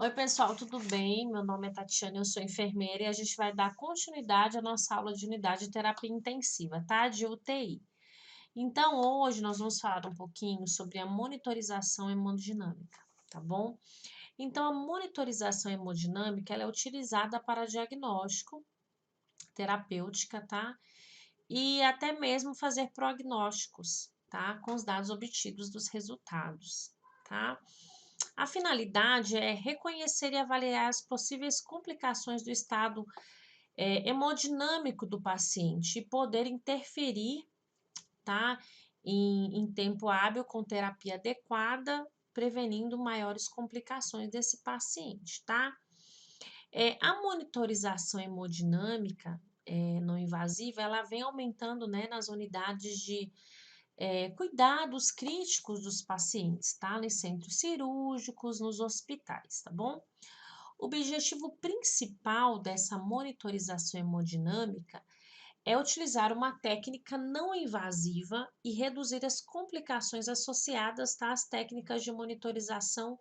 Oi, pessoal, tudo bem? Meu nome é Tatiana, eu sou enfermeira e a gente vai dar continuidade à nossa aula de unidade de terapia intensiva, tá? De UTI. Então, hoje nós vamos falar um pouquinho sobre a monitorização hemodinâmica, tá bom? Então, a monitorização hemodinâmica, ela é utilizada para diagnóstico, terapêutica, tá? E até mesmo fazer prognósticos, tá? Com os dados obtidos dos resultados, tá? A finalidade é reconhecer e avaliar as possíveis complicações do estado hemodinâmico do paciente e poder interferir, tá, em tempo hábil com terapia adequada, prevenindo maiores complicações desse paciente, tá? A monitorização hemodinâmica não invasiva, ela vem aumentando, né, nas unidades de cuidados críticos dos pacientes, tá? Nos centros cirúrgicos, nos hospitais, tá bom? O objetivo principal dessa monitorização hemodinâmica é utilizar uma técnica não invasiva e reduzir as complicações associadas, tá, às técnicas de monitorização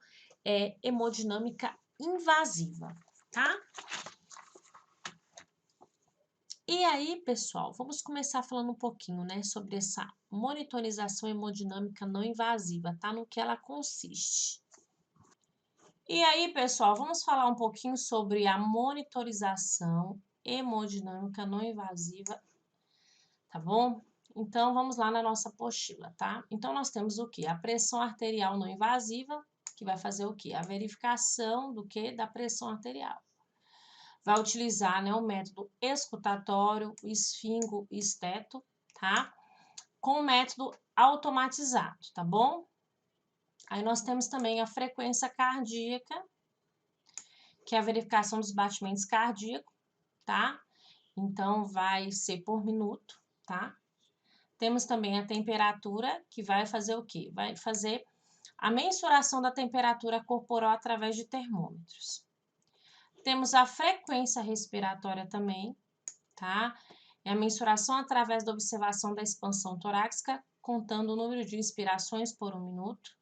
hemodinâmica invasiva, tá? E aí, pessoal, vamos começar falando um pouquinho, né, sobre essa monitorização hemodinâmica não invasiva, tá? No que ela consiste. E aí, pessoal, vamos falar um pouquinho sobre a monitorização hemodinâmica não invasiva, tá bom? Então, vamos lá na nossa apostila, tá? Então, nós temos o quê? A pressão arterial não invasiva, que vai fazer o quê? A verificação do quê? Da pressão arterial. Vai utilizar, né, o método escutatório, o esfingo e esteto, tá? Com o método automatizado, tá bom? Aí nós temos também a frequência cardíaca, que é a verificação dos batimentos cardíacos, tá? Então, vai ser por minuto, tá? Temos também a temperatura, que vai fazer o quê? Vai fazer a mensuração da temperatura corporal através de termômetros. Temos a frequência respiratória também, tá? É a mensuração através da observação da expansão torácica, contando o número de inspirações por 1 minuto.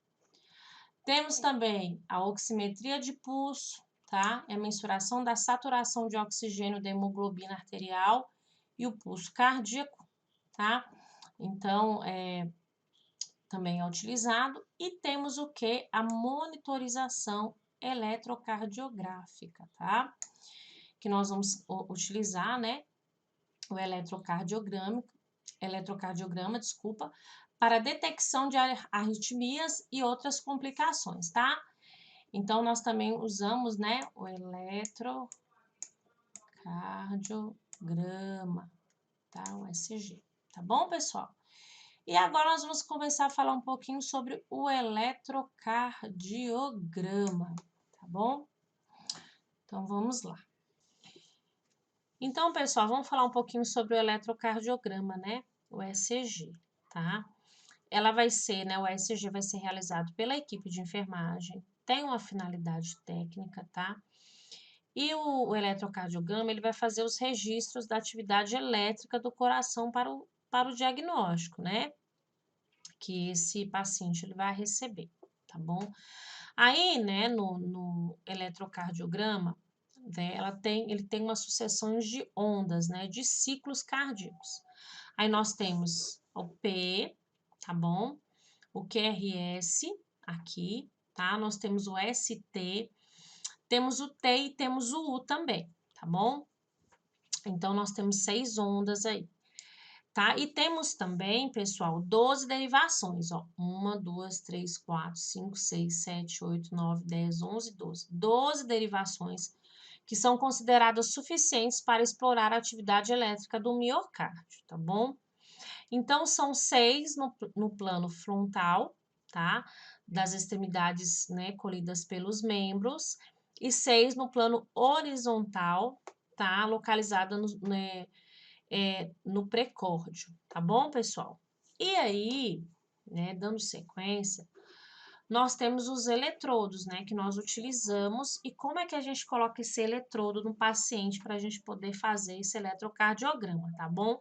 Temos também a oximetria de pulso, tá? É a mensuração da saturação de oxigênio da hemoglobina arterial e o pulso cardíaco, tá? Então, também é utilizado. E temos o que? A monitorização eletrocardiográfica, tá? Que nós vamos utilizar, né? O eletrocardiograma, desculpa, para detecção de arritmias e outras complicações, tá? Então, nós também usamos, né, o eletrocardiograma, tá? O ECG, tá bom, pessoal? E agora nós vamos começar a falar um pouquinho sobre o eletrocardiograma, tá bom? Então, vamos lá. Então, pessoal, vamos falar um pouquinho sobre o eletrocardiograma, né? O ECG, tá? Ela vai ser, né? O ECG vai ser realizado pela equipe de enfermagem, tem uma finalidade técnica, tá? E o eletrocardiograma, ele vai fazer os registros da atividade elétrica do coração para o diagnóstico, né? Que esse paciente ele vai receber, tá bom? Aí, né, no eletrocardiograma, né, ele tem uma sucessão de ondas, né, de ciclos cardíacos. Aí nós temos o P, tá bom? O QRS aqui, tá? Nós temos o ST, temos o T e temos o U também, tá bom? Então, nós temos 6 ondas aí, tá? E temos também, pessoal, 12 derivações, ó. 1, 2, 3, 4, 5, 6, 7, 8, 9, 10, 11, 12. 12 derivações que são consideradas suficientes para explorar a atividade elétrica do miocárdio, tá bom? Então, são 6 no plano frontal, tá? Das extremidades, né, colhidas pelos membros, e 6 no plano horizontal, tá? Localizada no precórdio, tá bom, pessoal? E aí, né, dando sequência, nós temos os eletrodos, né, que nós utilizamos. E como é que a gente coloca esse eletrodo no paciente para a gente poder fazer esse eletrocardiograma, tá bom?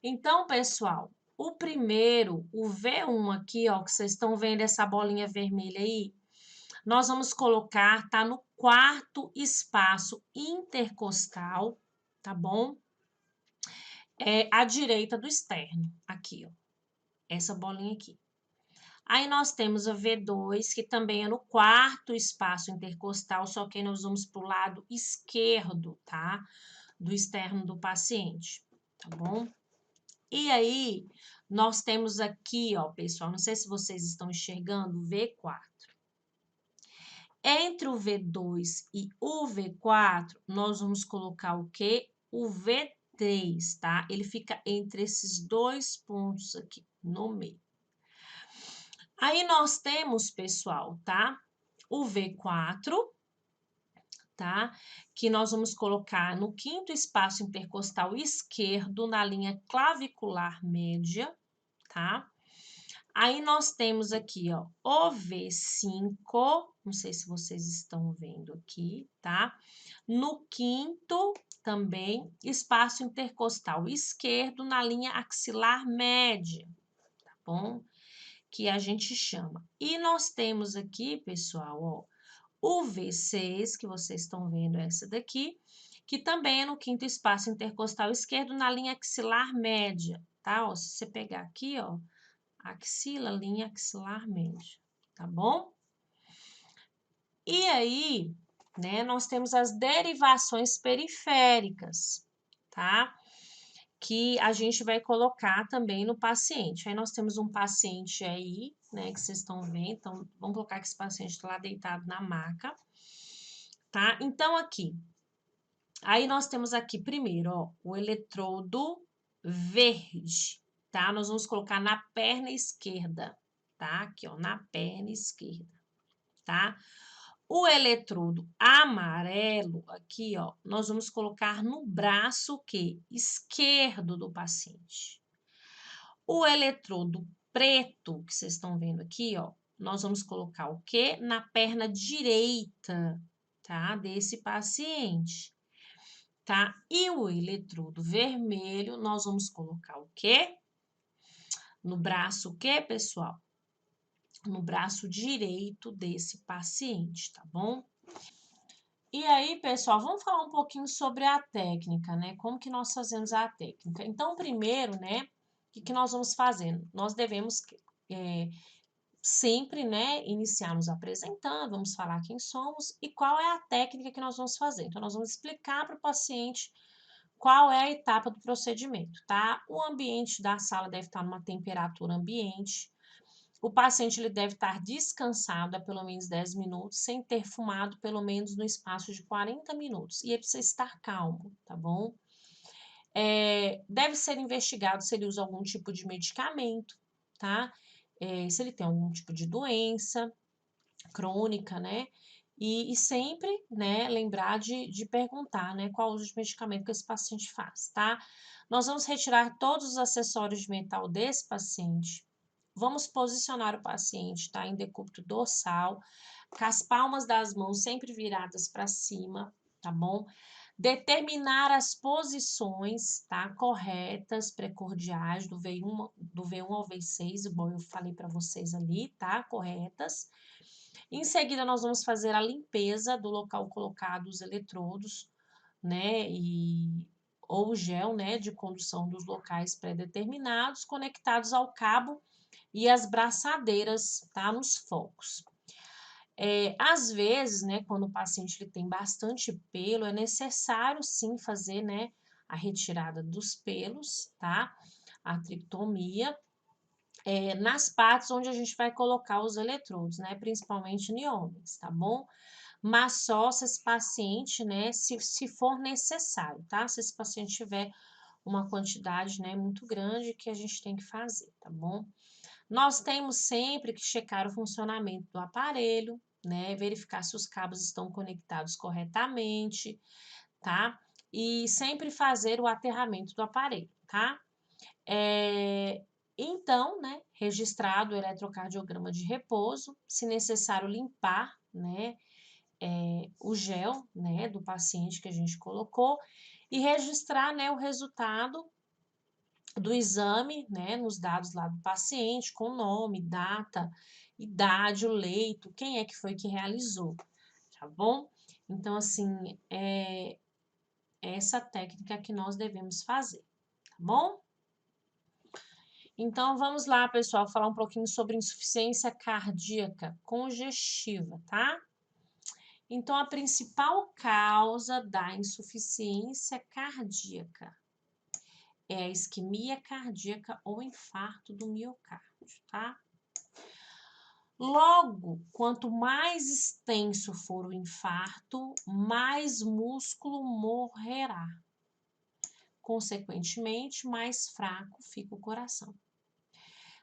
Então, pessoal, o primeiro, o V1 aqui, ó, que vocês estão vendo essa bolinha vermelha aí, nós vamos colocar, tá no quarto espaço intercostal, tá bom? À direita do externo, aqui, ó, essa bolinha aqui. Aí nós temos a V2, que também é no quarto espaço intercostal, só que aí nós vamos para o lado esquerdo, tá? Do externo do paciente, tá bom? E aí, nós temos aqui, ó, pessoal, não sei se vocês estão enxergando, o V4. Entre o V2 e o V4, nós vamos colocar o quê? O V3, tá? Ele fica entre esses dois pontos aqui, no meio. Aí nós temos, pessoal, tá? O V4, tá? Que nós vamos colocar no quinto espaço intercostal esquerdo, na linha clavicular média, tá? Aí nós temos aqui, ó, o V5, não sei se vocês estão vendo aqui, tá? No quinto, também, espaço intercostal esquerdo, na linha axilar média, tá bom? Que a gente chama. E nós temos aqui, pessoal, ó, o V6, que vocês estão vendo essa daqui, que também é no quinto espaço intercostal esquerdo, na linha axilar média, tá? Ó, se você pegar aqui, ó, axila, linha axilar média, tá bom? E aí, né, nós temos as derivações periféricas, tá? Que a gente vai colocar também no paciente. Aí nós temos um paciente aí, né, que vocês estão vendo, então vamos colocar que esse paciente está lá deitado na maca, tá? Então aqui, aí nós temos aqui primeiro, ó, o eletrodo verde, tá? Nós vamos colocar na perna esquerda, tá? Aqui, ó, na perna esquerda, tá? O eletrodo amarelo, aqui, ó, nós vamos colocar no braço que esquerdo do paciente. O eletrodo preto, que vocês estão vendo aqui, ó, nós vamos colocar o quê? Na perna direita, tá? Desse paciente, tá? E o eletrodo vermelho, nós vamos colocar o quê? No braço o quê, pessoal? No braço direito desse paciente, tá bom? E aí, pessoal, vamos falar um pouquinho sobre a técnica, né? Como que nós fazemos a técnica? Então, primeiro, né, o que nós vamos fazendo? Nós devemos sempre, né, iniciar nos apresentando, vamos falar quem somos e qual é a técnica que nós vamos fazer. Então, nós vamos explicar para o paciente qual é a etapa do procedimento, tá? O ambiente da sala deve estar numa temperatura ambiente. O paciente ele deve estar descansado há pelo menos 10 minutos, sem ter fumado pelo menos no espaço de 40 minutos. E ele precisa estar calmo, tá bom? Deve ser investigado se ele usa algum tipo de medicamento, tá? Se ele tem algum tipo de doença crônica, né? E sempre, né, lembrar de perguntar, né, qual o uso de medicamento que esse paciente faz, tá? Nós vamos retirar todos os acessórios de metal desse paciente. Vamos posicionar o paciente, tá, em decúbito dorsal, com as palmas das mãos sempre viradas para cima, tá bom? Determinar as posições, tá, corretas, precordiais, do V1 ao V6, igual eu falei para vocês ali, tá, corretas. Em seguida, nós vamos fazer a limpeza do local colocado os eletrodos, né, ou gel, né, de condução dos locais pré-determinados, conectados ao cabo e as braçadeiras, tá, nos focos. Às vezes, né, quando o paciente ele tem bastante pelo, é necessário sim fazer, né, a retirada dos pelos, tá? A trictomia, nas partes onde a gente vai colocar os eletrodos, né, principalmente em homens, tá bom? Mas só se esse paciente, né, se for necessário, tá? Se esse paciente tiver uma quantidade, né, muito grande que a gente tem que fazer, tá bom? Nós temos sempre que checar o funcionamento do aparelho, né? Verificar se os cabos estão conectados corretamente, tá? E sempre fazer o aterramento do aparelho, tá? Então, né, registrado o eletrocardiograma de repouso, se necessário limpar, né, o gel, né, do paciente que a gente colocou e registrar, né, o resultado do exame, né, nos dados lá do paciente, com nome, data idade, o leito, quem é que foi que realizou, tá bom? Então, assim, é essa técnica que nós devemos fazer, tá bom? Então, vamos lá, pessoal, falar um pouquinho sobre insuficiência cardíaca congestiva, tá? Então, a principal causa da insuficiência cardíaca é a isquemia cardíaca ou infarto do miocárdio, tá? Logo, quanto mais extenso for o infarto, mais músculo morrerá. Consequentemente, mais fraco fica o coração.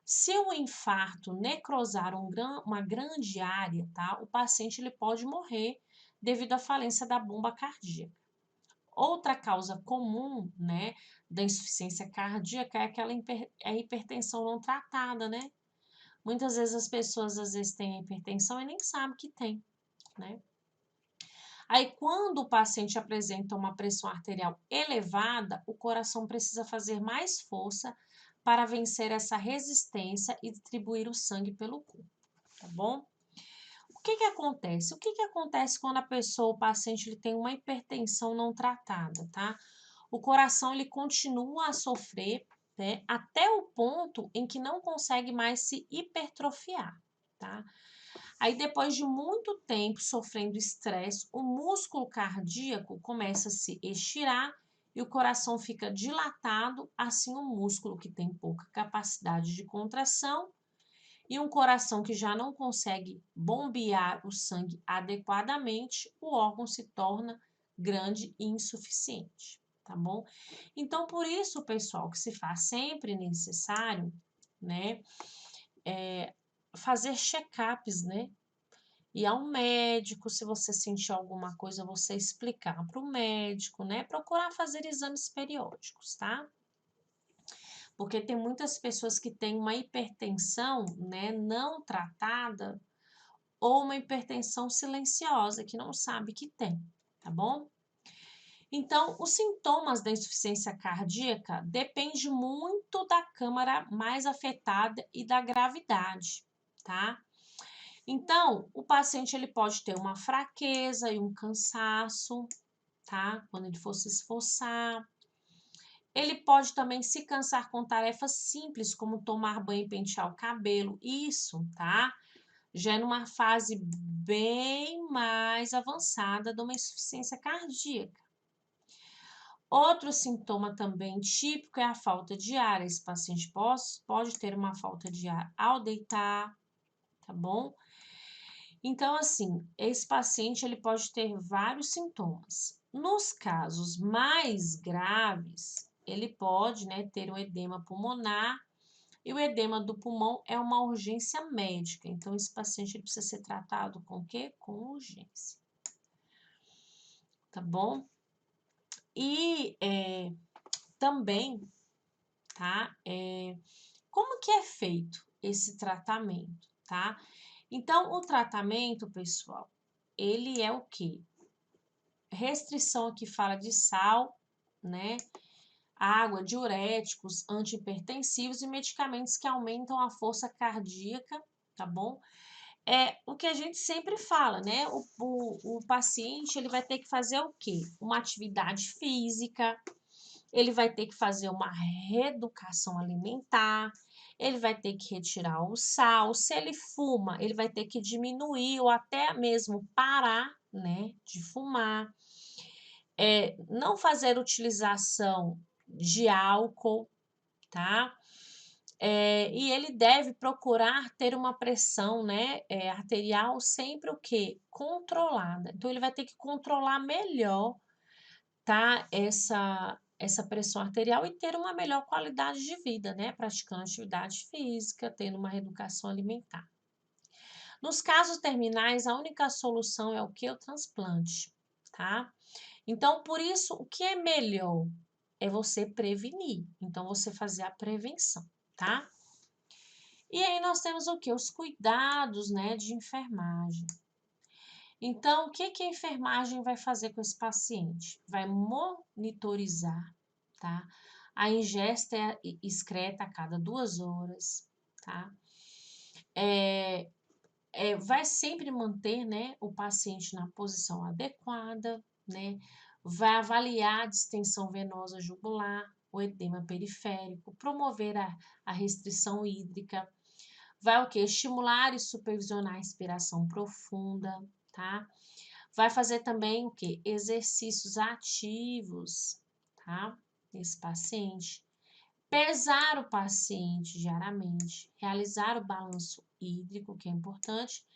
Se o infarto necrosar uma grande área, tá? O paciente ele pode morrer devido à falência da bomba cardíaca. Outra causa comum, né, da insuficiência cardíaca é a hipertensão não tratada, né? Muitas vezes as pessoas às vezes têm hipertensão e nem sabem que tem, né? Aí quando o paciente apresenta uma pressão arterial elevada, o coração precisa fazer mais força para vencer essa resistência e distribuir o sangue pelo corpo, tá bom? O que que acontece? O que que acontece quando o paciente ele tem uma hipertensão não tratada, tá? O coração ele continua a sofrer, né, até o ponto em que não consegue mais se hipertrofiar, tá? Aí depois de muito tempo sofrendo estresse, o músculo cardíaco começa a se estirar e o coração fica dilatado, assim o músculo que tem pouca capacidade de contração e um coração que já não consegue bombear o sangue adequadamente, o órgão se torna grande e insuficiente, tá bom? Então, por isso, pessoal, que se faz sempre necessário, né, fazer check-ups, né? Ir ao médico, se você sentir alguma coisa, você explicar para o médico, né? Procurar fazer exames periódicos, tá? Porque tem muitas pessoas que têm uma hipertensão, né, não tratada ou uma hipertensão silenciosa que não sabe que tem, tá bom? Então, os sintomas da insuficiência cardíaca depende muito da câmara mais afetada e da gravidade, tá? Então, o paciente ele pode ter uma fraqueza e um cansaço, tá? Quando ele for se esforçar. Ele pode também se cansar com tarefas simples, como tomar banho e pentear o cabelo. Isso, tá? Já é numa fase bem mais avançada de uma insuficiência cardíaca. Outro sintoma também típico é a falta de ar. Esse paciente pode ter uma falta de ar ao deitar, tá bom? Então, assim, esse paciente ele pode ter vários sintomas. Nos casos mais graves, ele pode, né, ter um edema pulmonar e o edema do pulmão é uma urgência médica. Então, esse paciente ele precisa ser tratado com o quê? Com urgência. Tá bom? E também, tá? Como que é feito esse tratamento, tá? Então, o tratamento, pessoal, ele é o quê? Restrição aqui fala de sal, né? Água, diuréticos, antihipertensivos e medicamentos que aumentam a força cardíaca, tá bom? É o que a gente sempre fala, né? O paciente ele vai ter que fazer o quê? Uma atividade física, ele vai ter que fazer uma reeducação alimentar, ele vai ter que retirar o sal. Se ele fuma, ele vai ter que diminuir ou até mesmo parar, né, de fumar. Não fazer utilização de álcool, tá? E ele deve procurar ter uma pressão, né, arterial sempre o quê? Controlada. Então, ele vai ter que controlar melhor, tá? Essa pressão arterial e ter uma melhor qualidade de vida, né? Praticando atividade física, tendo uma reeducação alimentar. Nos casos terminais, a única solução é o que? O transplante, tá? Então, por isso, o que é melhor é você prevenir. Então, você fazer a prevenção, tá? E aí nós temos o que? Os cuidados, né, de enfermagem. Então, o que que a enfermagem vai fazer com esse paciente? Vai monitorizar, tá? A ingesta excreta a cada 2 horas, tá? vai sempre manter, né, o paciente na posição adequada, né, vai avaliar a distensão venosa jugular, o edema periférico, promover a restrição hídrica, vai o quê? Estimular e supervisionar a respiração profunda, tá? Vai fazer também o quê? Exercícios ativos, tá? Esse paciente. Pesar o paciente diariamente, realizar o balanço hídrico, que é importante,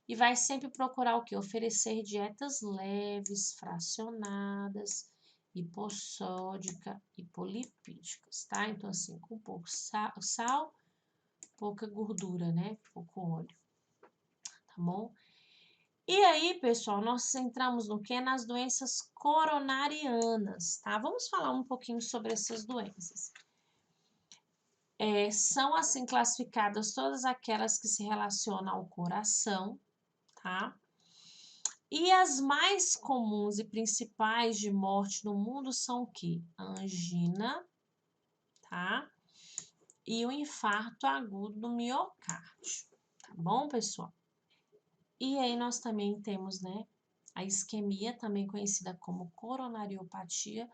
e vai sempre procurar o quê? Oferecer dietas leves, fracionadas, hipossódica, hipolipídicas, tá? Então, assim, com pouco sal, pouca gordura, né? Pouco óleo, tá bom? E aí, pessoal, nós entramos no quê? Nas doenças coronarianas, tá? Vamos falar um pouquinho sobre essas doenças. São assim classificadas todas aquelas que se relacionam ao coração, tá? E as mais comuns e principais de morte no mundo são o quê? A angina, tá? E o infarto agudo do miocárdio, tá bom, pessoal? E aí nós também temos, né, a isquemia, também conhecida como coronariopatia,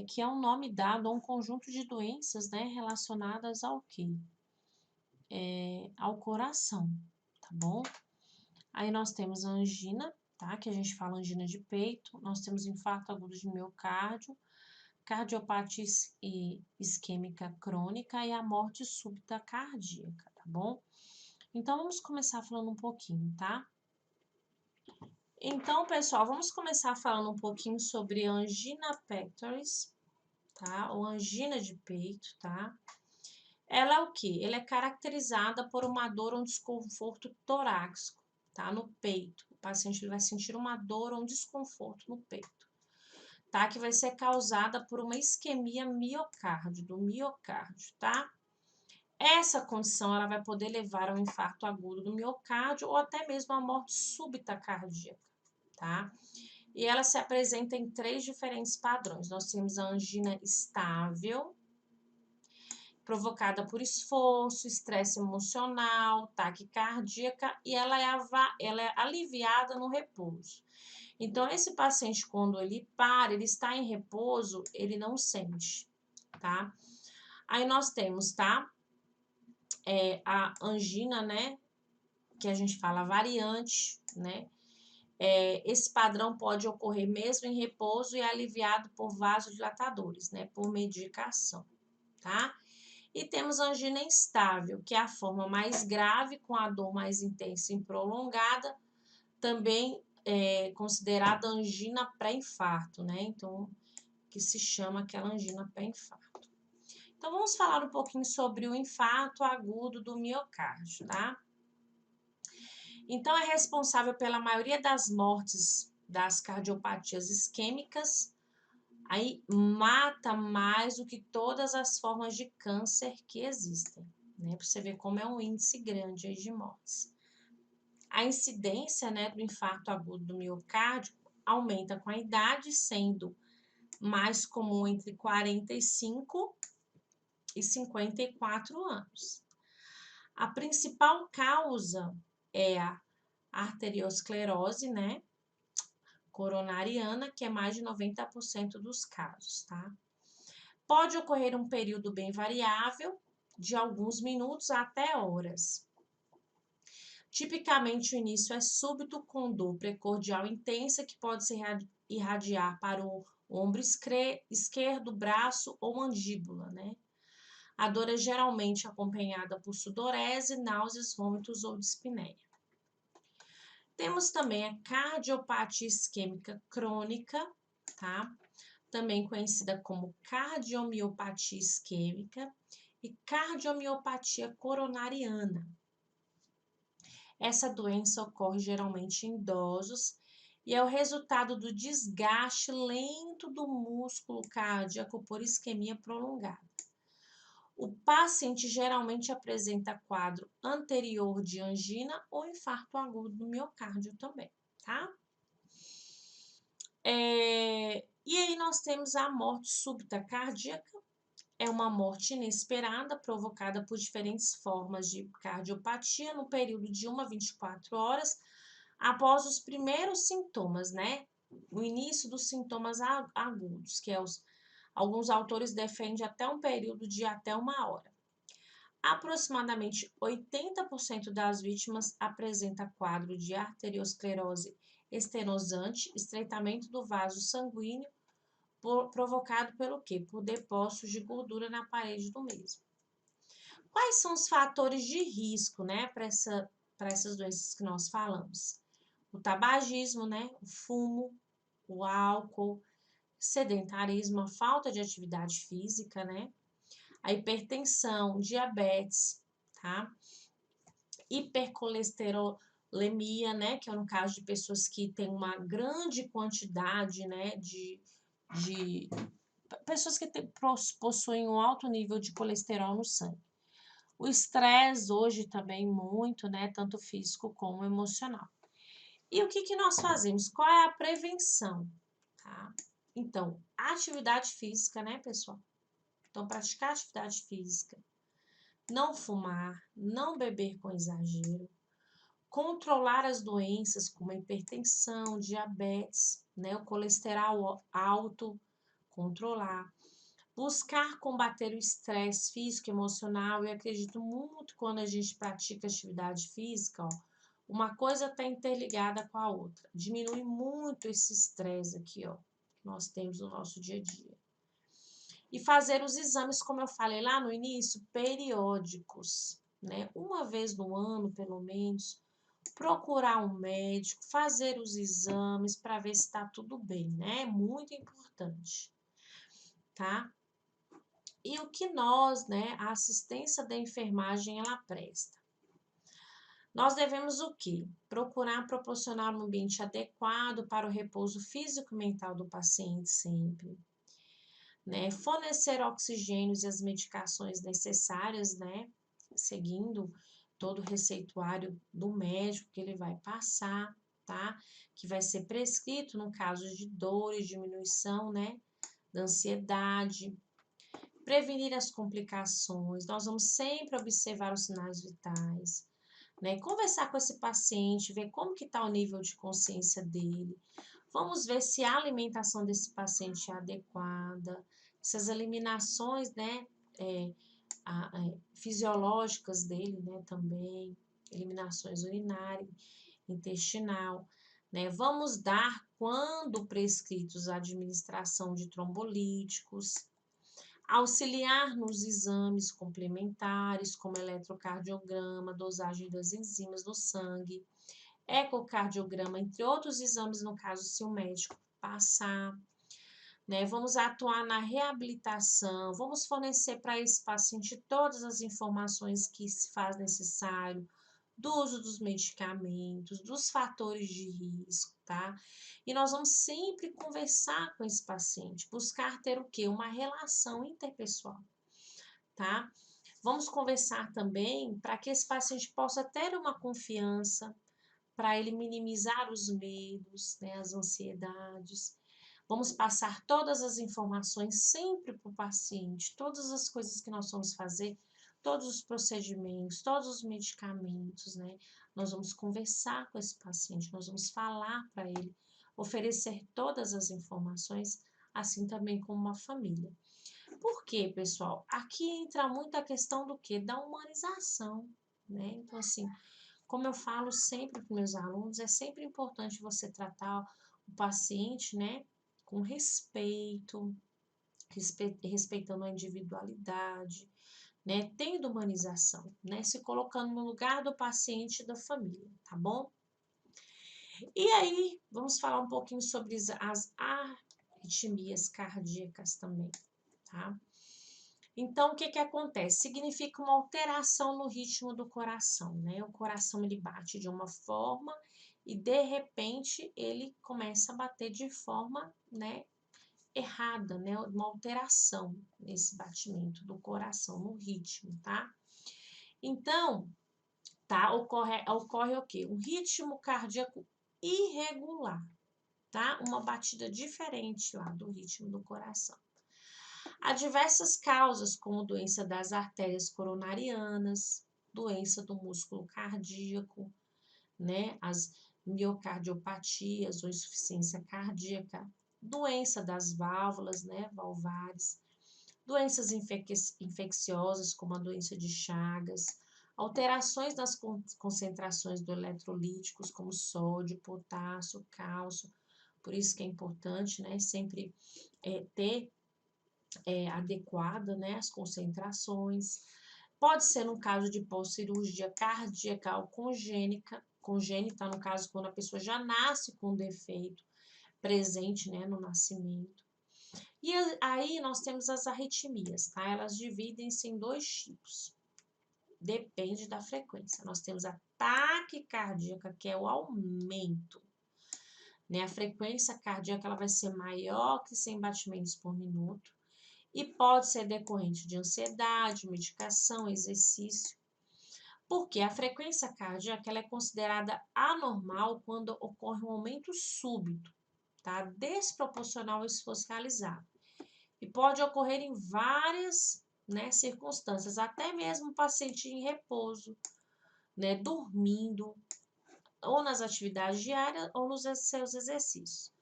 que é um nome dado a um conjunto de doenças, né, relacionadas ao quê? Ao coração, tá bom? Aí nós temos a angina, tá? Que a gente fala angina de peito, nós temos infarto agudo de miocárdio, cardiopatia isquêmica crônica e a morte súbita cardíaca, tá bom? Então vamos começar falando um pouquinho, tá? Então, pessoal, vamos começar falando um pouquinho sobre angina pectoris, tá? Ou angina de peito, tá? Ela é o quê? Ela é caracterizada por uma dor ou um desconforto torácico, tá? No peito. O paciente vai sentir uma dor ou um desconforto no peito, tá? Que vai ser causada por uma isquemia do miocárdio, tá? Essa condição ela vai poder levar ao infarto agudo do miocárdio ou até mesmo à morte súbita cardíaca, tá? E ela se apresenta em 3 diferentes padrões. Nós temos a angina estável, provocada por esforço, estresse emocional, taquicardíaca, e ela é aliviada no repouso. Então, esse paciente, quando ele para, ele está em repouso, ele não sente, tá? Aí nós temos, tá? A angina, né? Que a gente fala variante, né? Esse padrão pode ocorrer mesmo em repouso e é aliviado por vasodilatadores, né? Por medicação, tá? E temos a angina instável, que é a forma mais grave, com a dor mais intensa e prolongada, também considerada angina pré-infarto, né? Então, que se chama aquela angina pré-infarto. Então, vamos falar um pouquinho sobre o infarto agudo do miocárdio, tá? Então, é responsável pela maioria das mortes das cardiopatias isquêmicas, aí mata mais do que todas as formas de câncer que existem, né? Para você ver como é um índice grande aí de mortes. A incidência, né, do infarto agudo do miocárdio aumenta com a idade, sendo mais comum entre 45 e 54 anos. A principal causa é a arteriosclerose, né, coronariana, que é mais de 90% dos casos, tá? Pode ocorrer um período bem variável, de alguns minutos até horas. Tipicamente, o início é súbito, com dor precordial intensa, que pode se irradiar para o ombro esquerdo, braço ou mandíbula, né? A dor é geralmente acompanhada por sudorese, náuseas, vômitos ou dispneia. Temos também a cardiopatia isquêmica crônica, tá? Também conhecida como cardiomiopatia isquêmica e cardiomiopatia coronariana. Essa doença ocorre geralmente em idosos e é o resultado do desgaste lento do músculo cardíaco por isquemia prolongada. O paciente geralmente apresenta quadro anterior de angina ou infarto agudo do miocárdio também, tá? E aí nós temos a morte súbita cardíaca, é uma morte inesperada provocada por diferentes formas de cardiopatia no período de 1 a 24 horas após os primeiros sintomas, né? O início dos sintomas agudos, que alguns autores defendem até um período de até 1 hora. Aproximadamente 80% das vítimas apresenta quadro de arteriosclerose estenosante, estreitamento do vaso sanguíneo, provocado pelo quê? Por depósitos de gordura na parede do mesmo. Quais são os fatores de risco, né, para essas doenças que nós falamos? O tabagismo, né, o fumo, o álcool, sedentarismo, a falta de atividade física, né, a hipertensão, diabetes, tá? Hipercolesterolemia, né, que é no caso de pessoas que têm uma grande quantidade, né, de pessoas que possuem um alto nível de colesterol no sangue. O estresse hoje também muito, né, tanto físico como emocional. E o que nós fazemos? Qual é a prevenção? Tá? Então, atividade física, né, pessoal? Então, praticar atividade física, não fumar, não beber com exagero, controlar as doenças como a hipertensão, diabetes, né, o colesterol alto, controlar, buscar combater o estresse físico e emocional. E acredito muito quando a gente pratica atividade física, ó, uma coisa está interligada com a outra. Diminui muito esse estresse aqui, ó, que nós temos no nosso dia a dia. E fazer os exames, como eu falei lá no início, periódicos, né? Uma vez no ano, pelo menos, procurar um médico, fazer os exames para ver se está tudo bem, né? É muito importante, tá? E o que nós, né, a assistência da enfermagem, ela presta? Nós devemos o quê? Procurar proporcionar um ambiente adequado para o repouso físico e mental do paciente sempre, né? Fornecer oxigênios e as medicações necessárias, né? Seguindo todo o receituário do médico que ele vai passar, tá? Que vai ser prescrito no caso de dores, diminuição, né? Da ansiedade. Prevenir as complicações, nós vamos sempre observar os sinais vitais, né? Conversar com esse paciente, ver como que está o nível de consciência dele. Vamos ver se a alimentação desse paciente é adequada, se as eliminações, né, fisiológicas dele, né, também, eliminações urinárias, intestinal, né? Vamos dar, quando prescritos, a administração de trombolíticos, auxiliar nos exames complementares, como eletrocardiograma, dosagem das enzimas no sangue, ecocardiograma, entre outros exames, no caso, se o médico passar, né? Vamos atuar na reabilitação, vamos fornecer para esse paciente todas as informações que se faz necessário, do uso dos medicamentos, dos fatores de risco, tá? E nós vamos sempre conversar com esse paciente, buscar ter o quê? Uma relação interpessoal, tá? Vamos conversar também para que esse paciente possa ter uma confiança, para ele minimizar os medos, né, as ansiedades. Vamos passar todas as informações sempre para o paciente, todas as coisas que nós vamos fazer, todos os procedimentos, todos os medicamentos, né? Nós vamos conversar com esse paciente, nós vamos falar para ele, oferecer todas as informações, assim também como uma família. Por quê, pessoal? Aqui entra muito a questão do quê? Da humanização, né? Então, assim, como eu falo sempre para meus alunos, é sempre importante você tratar o paciente, né, com respeito, respeitando a individualidade, né, tendo humanização, né, se colocando no lugar do paciente e da família, tá bom? E aí, vamos falar um pouquinho sobre as arritmias cardíacas também, tá? Então, o que que acontece? Significa uma alteração no ritmo do coração, né? O coração ele bate de uma forma e de repente ele começa a bater de forma, né, errada, né? Uma alteração nesse batimento do coração, no ritmo, tá? Então, tá? Ocorre o quê? Um ritmo cardíaco irregular, tá? Uma batida diferente lá do ritmo do coração. Há diversas causas, como doença das artérias coronarianas, doença do músculo cardíaco, né? As miocardiopatias ou insuficiência cardíaca, doença das válvulas, né? Valvares, doenças infecciosas, como a doença de Chagas, alterações nas concentrações do eletrolíticos, como sódio, potássio, cálcio. Por isso que é importante, né? Sempre ter adequada, né, as concentrações. Pode ser no caso de pós-cirurgia cardíaca ou congênita, no caso quando a pessoa já nasce com defeito presente, né, no nascimento. E aí nós temos as arritmias, tá? Elas dividem-se em dois tipos. Depende da frequência. Nós temos a taquicardíaca, que é o aumento, né? A frequência cardíaca ela vai ser maior que 100 batimentos por minuto. E pode ser decorrente de ansiedade, medicação, exercício. Porque a frequência cardíaca ela é considerada anormal quando ocorre um aumento súbito, tá? Desproporcional ao esforço realizado. E pode ocorrer em várias, né, circunstâncias, até mesmo o paciente em repouso, né, dormindo, ou nas atividades diárias ou nos seus exercícios.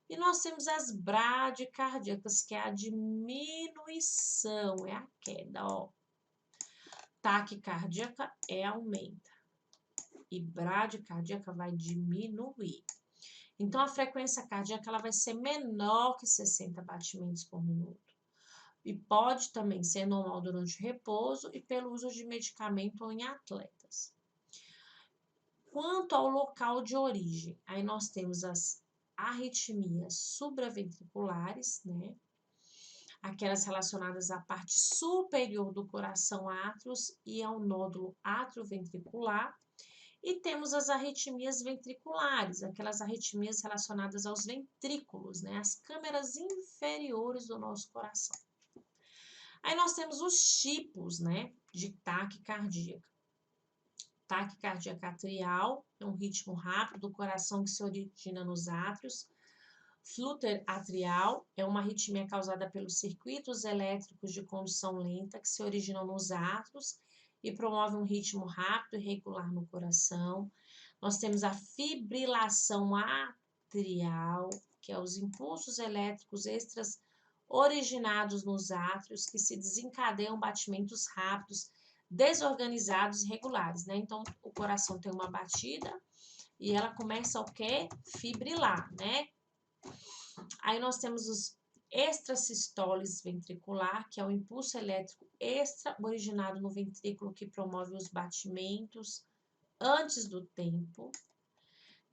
E nós temos as bradicardíacas, que é a diminuição, é a queda, ó. Taquicardíaca é aumenta e bradicardíaca vai diminuir. Então, a frequência cardíaca ela vai ser menor que 60 batimentos por minuto. E pode também ser normal durante o repouso e pelo uso de medicamento ou em atletas. Quanto ao local de origem, aí nós temos as arritmias supraventriculares, né? Aquelas relacionadas à parte superior do coração átrios e ao nódulo atrioventricular. E temos as arritmias ventriculares, aquelas arritmias relacionadas aos ventrículos, né? As câmeras inferiores do nosso coração. Aí nós temos os tipos, né, de taquicardíaca. Taquicardíaca atrial, é um ritmo rápido do coração que se origina nos átrios. Flutter atrial é uma arritmia causada pelos circuitos elétricos de condução lenta que se originam nos átrios e promove um ritmo rápido e regular no coração. Nós temos a fibrilação atrial, que é os impulsos elétricos extras originados nos átrios que se desencadeiam batimentos rápidos, desorganizados e regulares, né? Então, o coração tem uma batida e ela começa o quê? Fibrilar, né? Aí nós temos os extracistólises ventricular, que é o impulso elétrico extra originado no ventrículo que promove os batimentos antes do tempo.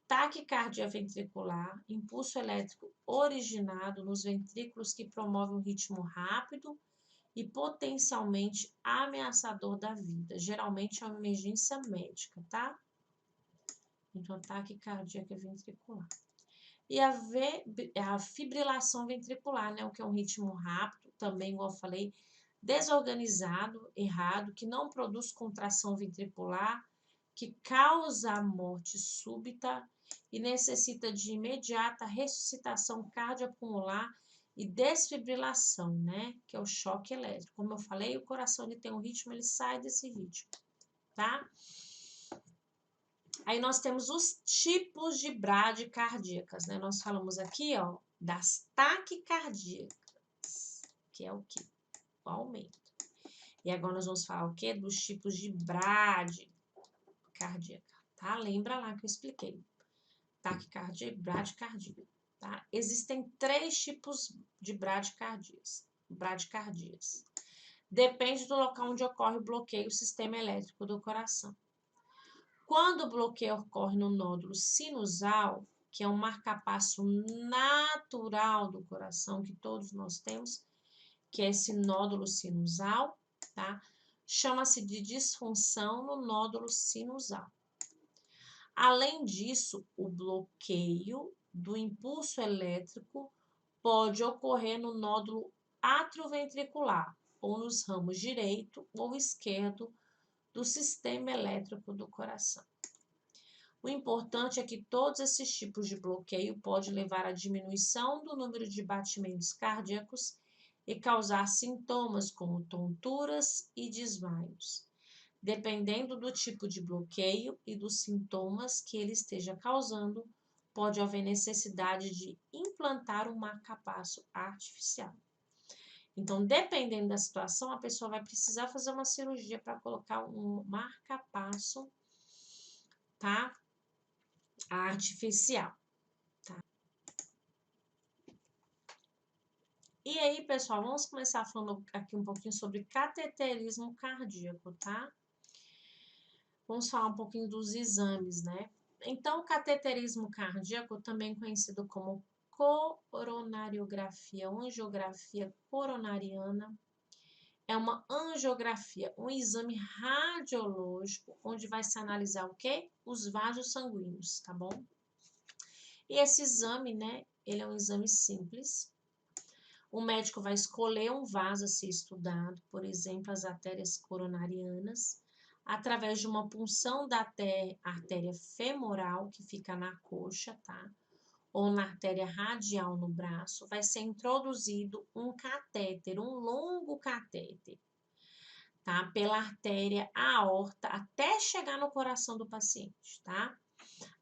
Taquicardia ventricular, impulso elétrico originado nos ventrículos que promove um ritmo rápido e potencialmente ameaçador da vida. Geralmente é uma emergência médica, tá? Então, taquicardia ventricular. E a fibrilação ventricular, né? O que é um ritmo rápido, também, igual eu falei, desorganizado, errado, que não produz contração ventricular, que causa a morte súbita e necessita de imediata ressuscitação cardiopulmonar e desfibrilação, né? Que é o choque elétrico. Como eu falei, o coração ele tem um ritmo, ele sai desse ritmo, tá? Aí nós temos os tipos de bradicardíacas, né? Nós falamos aqui, ó, das taquicardíacas, que é o quê? O aumento. E agora nós vamos falar o quê? Dos tipos de bradicardíaca, tá? Lembra lá que eu expliquei. Taquicardia e bradicardia, tá? Existem 3 tipos de bradicardias. Depende do local onde ocorre o bloqueio do sistema elétrico do coração. Quando o bloqueio ocorre no nódulo sinusal, que é um marcapasso natural do coração que todos nós temos, que é esse nódulo sinusal, tá? Chama-se de disfunção no nódulo sinusal. Além disso, o bloqueio do impulso elétrico pode ocorrer no nódulo atrioventricular, ou nos ramos direito ou esquerdo do sistema elétrico do coração. O importante é que todos esses tipos de bloqueio podem levar à diminuição do número de batimentos cardíacos e causar sintomas como tonturas e desmaios. Dependendo do tipo de bloqueio e dos sintomas que ele esteja causando, pode haver necessidade de implantar um marca-passo artificial. Então, dependendo da situação, a pessoa vai precisar fazer uma cirurgia para colocar um marca-passo, tá? Artificial. E aí, pessoal, vamos começar falando aqui um pouquinho sobre cateterismo cardíaco, tá? Vamos falar um pouquinho dos exames, né? Então, o cateterismo cardíaco, também conhecido como coronariografia, angiografia coronariana, é uma angiografia, um exame radiológico, onde vai se analisar o quê? Os vasos sanguíneos, tá bom? E esse exame, né, ele é um exame simples. O médico vai escolher um vaso a ser estudado, por exemplo, as artérias coronarianas, através de uma punção da artéria femoral, que fica na coxa, tá? Ou na artéria radial no braço, vai ser introduzido um catéter, um longo catéter, tá? Pela artéria aorta até chegar no coração do paciente, tá?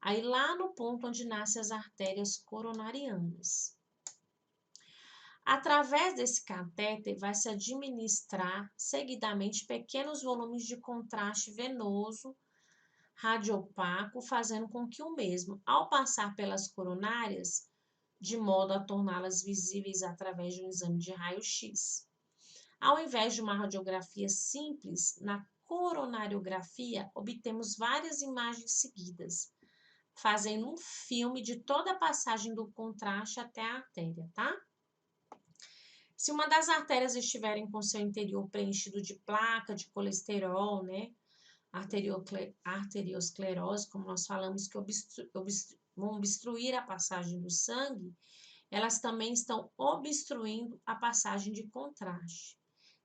Aí lá no ponto onde nascem as artérias coronarianas. Através desse catéter, vai se administrar seguidamente pequenos volumes de contraste venoso radiopaco, fazendo com que o mesmo, ao passar pelas coronárias, de modo a torná-las visíveis através de um exame de raio-x. Ao invés de uma radiografia simples, na coronariografia, obtemos várias imagens seguidas, fazendo um filme de toda a passagem do contraste até a artéria, tá? Se uma das artérias estiverem com seu interior preenchido de placa, de colesterol, né? Arteriosclerose, como nós falamos, que vão obstruir a passagem do sangue, elas também estão obstruindo a passagem de contraste,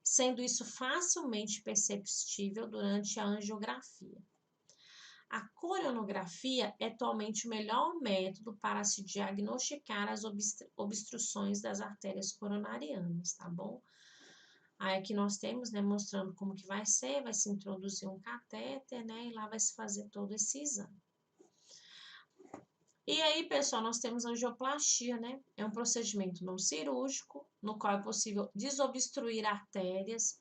sendo isso facilmente perceptível durante a angiografia. A coronografia é atualmente o melhor método para se diagnosticar as obstruções das artérias coronarianas, tá bom? Aí aqui nós temos, né, mostrando como que vai se introduzir um catéter, né, e lá vai se fazer todo esse exame. E aí, pessoal, nós temos angioplastia, né? É um procedimento não cirúrgico, no qual é possível desobstruir artérias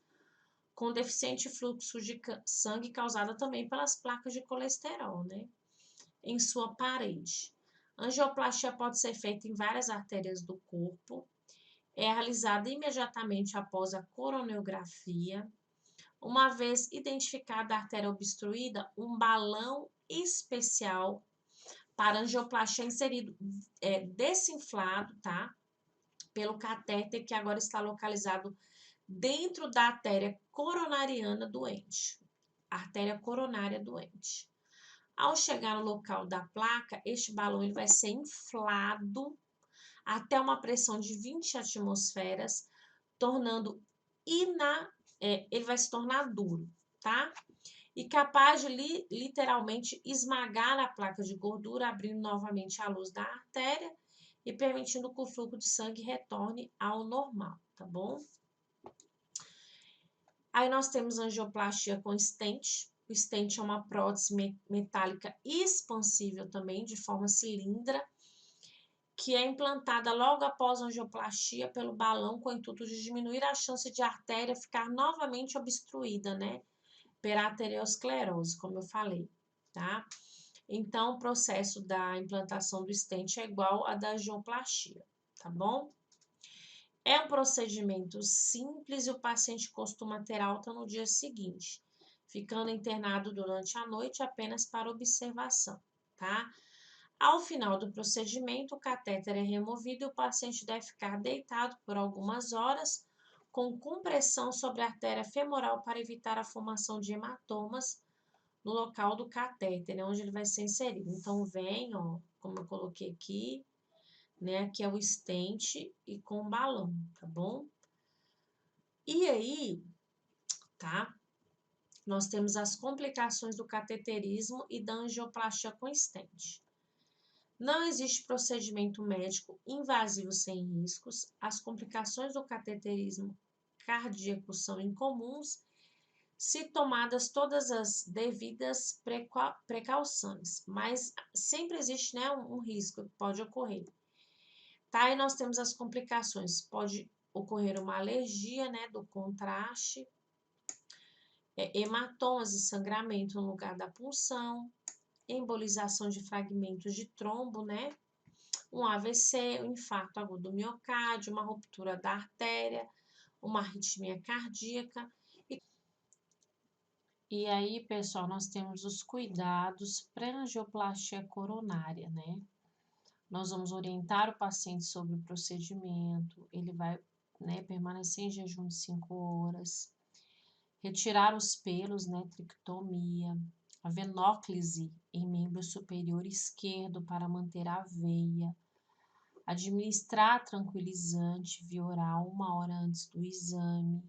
com deficiente fluxo de sangue causada também pelas placas de colesterol, né? Em sua parede. Angioplastia pode ser feita em várias artérias do corpo, é realizada imediatamente após a coronografia. Uma vez identificada a artéria obstruída, um balão especial para angioplastia é inserido, desinflado, tá? Pelo catéter que agora está localizado dentro da artéria coronariana doente, artéria coronária doente. Ao chegar no local da placa, este balão ele vai ser inflado até uma pressão de 20 atmosferas, tornando ele vai se tornar duro, tá? E capaz de literalmente esmagar a placa de gordura, abrindo novamente a luz da artéria e permitindo que o fluxo de sangue retorne ao normal, tá bom? Aí nós temos angioplastia com stent. O stent é uma prótese metálica expansível também, de forma cilindra, que é implantada logo após a angioplastia pelo balão com o intuito de diminuir a chance de a artéria ficar novamente obstruída, né? Pela arteriosclerose, como eu falei, tá? Então, o processo da implantação do stent é igual à da angioplastia, tá bom? É um procedimento simples e o paciente costuma ter alta no dia seguinte, ficando internado durante a noite apenas para observação, tá? Ao final do procedimento, o catéter é removido e o paciente deve ficar deitado por algumas horas com compressão sobre a artéria femoral para evitar a formação de hematomas no local do catéter, né, onde ele vai ser inserido. Então, vem, ó, como eu coloquei aqui, né, aqui é o stent e com balão, tá bom? E aí, tá? Nós temos as complicações do cateterismo e da angioplastia com stent. Não existe procedimento médico invasivo sem riscos. As complicações do cateterismo cardíaco são incomuns, se tomadas todas as devidas precauções, mas sempre existe, né, um risco que pode ocorrer. Tá, e nós temos as complicações. Pode ocorrer uma alergia, né, do contraste, hematomas e sangramento no lugar da punção, embolização de fragmentos de trombo, né, um AVC, um infarto agudo do miocárdio, uma ruptura da artéria, uma arritmia cardíaca. E aí, pessoal, nós temos os cuidados pré-angioplastia coronária, né? Nós vamos orientar o paciente sobre o procedimento, ele vai, né, permanecer em jejum de 5 horas, retirar os pelos, né, trictomia, a venóclise em membro superior esquerdo para manter a veia, administrar tranquilizante via oral 1 hora antes do exame,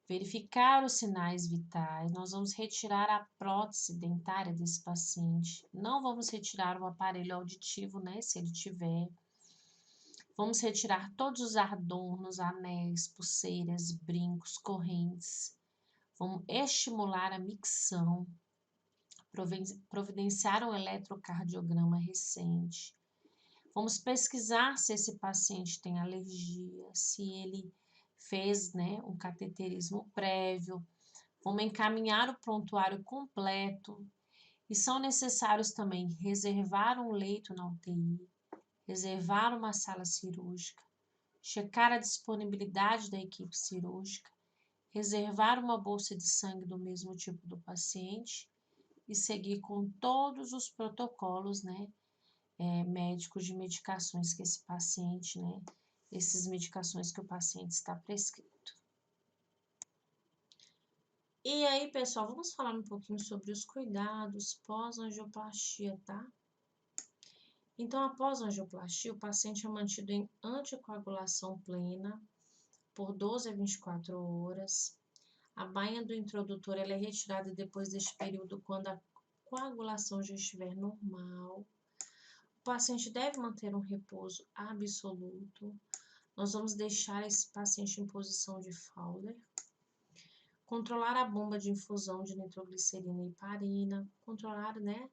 verificar os sinais vitais. Nós vamos retirar a prótese dentária desse paciente. Não vamos retirar o aparelho auditivo, né, se ele tiver. Vamos retirar todos os adornos, anéis, pulseiras, brincos, correntes. Vamos estimular a micção, providenciar um eletrocardiograma recente. Vamos pesquisar se esse paciente tem alergia, se ele fez, né, um cateterismo prévio. Vamos encaminhar o prontuário completo. E são necessários também reservar um leito na UTI, reservar uma sala cirúrgica, checar a disponibilidade da equipe cirúrgica, reservar uma bolsa de sangue do mesmo tipo do paciente e seguir com todos os protocolos, né, médicos de medicações que esse paciente, né, essas medicações que o paciente está prescrito. E aí, pessoal, vamos falar um pouquinho sobre os cuidados pós-angioplastia, tá? Então, após a angioplastia, o paciente é mantido em anticoagulação plena por 12 a 24 horas. A bainha do introdutor ela é retirada depois deste período quando a coagulação já estiver normal. O paciente deve manter um repouso absoluto. Nós vamos deixar esse paciente em posição de Fowler. Controlar a bomba de infusão de nitroglicerina e heparina. Controlar, né,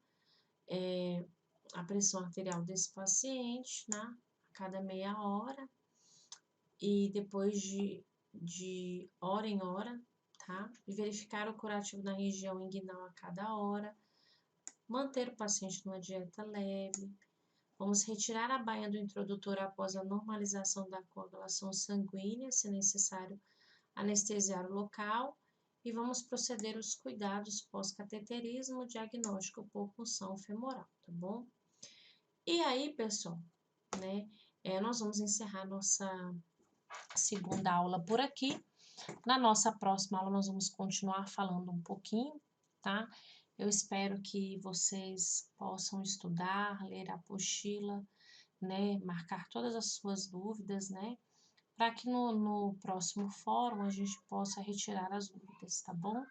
a pressão arterial desse paciente, né, a cada meia hora. E depois de hora em hora, tá? E verificar o curativo na região inguinal a cada hora. Manter o paciente numa dieta leve. Vamos retirar a bainha do introdutor após a normalização da coagulação sanguínea, se necessário, anestesiar o local. E vamos proceder aos cuidados pós-cateterismo, diagnóstico por punção femoral, tá bom? E aí, pessoal, né, nós vamos encerrar nossa segunda aula por aqui. Na nossa próxima aula, nós vamos continuar falando um pouquinho, tá? Eu espero que vocês possam estudar, ler a apostila, né? Marcar todas as suas dúvidas, né? Para que no próximo fórum a gente possa retirar as dúvidas, tá bom?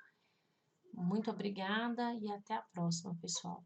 Muito obrigada e até a próxima, pessoal.